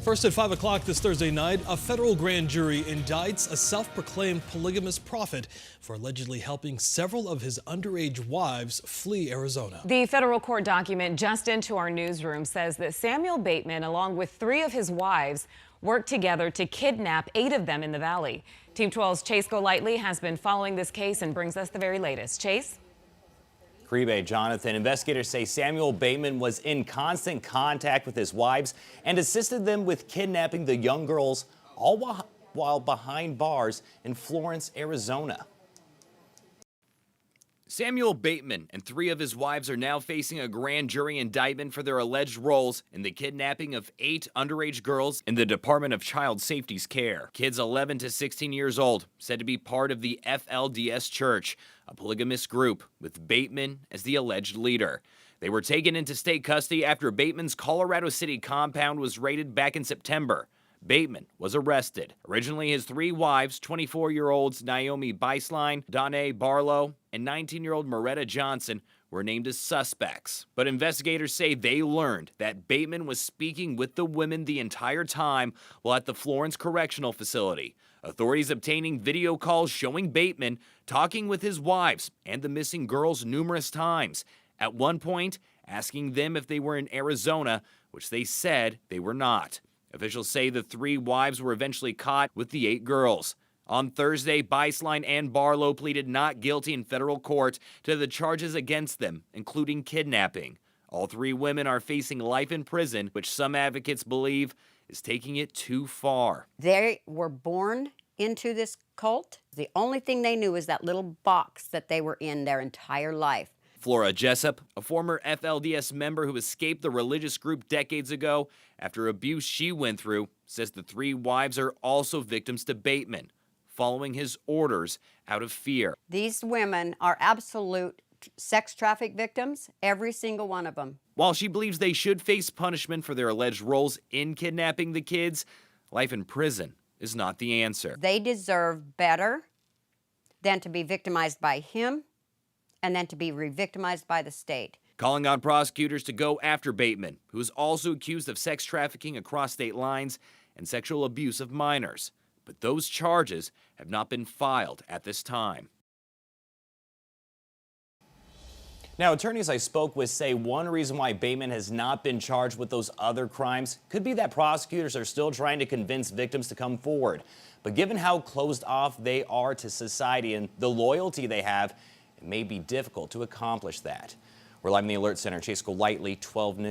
First at 5 o'clock this Thursday night, a federal grand jury indicts a self-proclaimed polygamist prophet for allegedly helping several of his underage wives flee Arizona. The federal court document just into our newsroom says that Samuel Bateman, along with 3 of his wives, worked together to kidnap 8 of them in the valley. Team 12's Chase Golightly has been following this case and brings us the very latest. Chase? Green Jonathan, investigators say Samuel Bateman was in constant contact with his wives and assisted them with kidnapping the young girls, all while behind bars in Florence, Arizona. Samuel Bateman and 3 of his wives are now facing a grand jury indictment for their alleged roles in the kidnapping of 8 underage girls in the Department of Child Safety's care. Kids 11 to 16 years old, said to be part of the FLDS Church, a polygamist group with Bateman as the alleged leader. They were taken into state custody after Bateman's Colorado City compound was raided back in September. Bateman was arrested. Originally, his 3 wives, 24-year-olds Naomi Beislein, Donna Barlow, and 19-year-old Moretta Johnson, were named as suspects. But investigators say they learned that Bateman was speaking with the women the entire time while at the Florence Correctional Facility. Authorities obtaining video calls showing Bateman talking with his wives and the missing girls numerous times. At one point, asking them if they were in Arizona, which they said they were not. Officials say the 3 wives were eventually caught with the 8 girls. On Thursday, Beislein and Barlow pleaded not guilty in federal court to the charges against them, including kidnapping. All 3 women are facing life in prison, which some advocates believe is taking it too far. They were born into this cult. The only thing they knew was that little box that they were in their entire life. Flora Jessup, a former FLDS member who escaped the religious group decades ago after abuse she went through, says the 3 wives are also victims to Bateman, following his orders out of fear. These women are absolute sex traffic victims, every single one of them. While she believes they should face punishment for their alleged roles in kidnapping the kids, life in prison is not the answer. They deserve better than to be victimized by him and then to be re-victimized by the state. Calling on prosecutors to go after Bateman, who is also accused of sex trafficking across state lines and sexual abuse of minors. But those charges have not been filed at this time. Now, attorneys I spoke with say one reason why Bateman has not been charged with those other crimes could be that prosecutors are still trying to convince victims to come forward. But given how closed off they are to society and the loyalty they have, it may be difficult to accomplish that. We're live in the Alert Center. Chase Golightly, 12 News.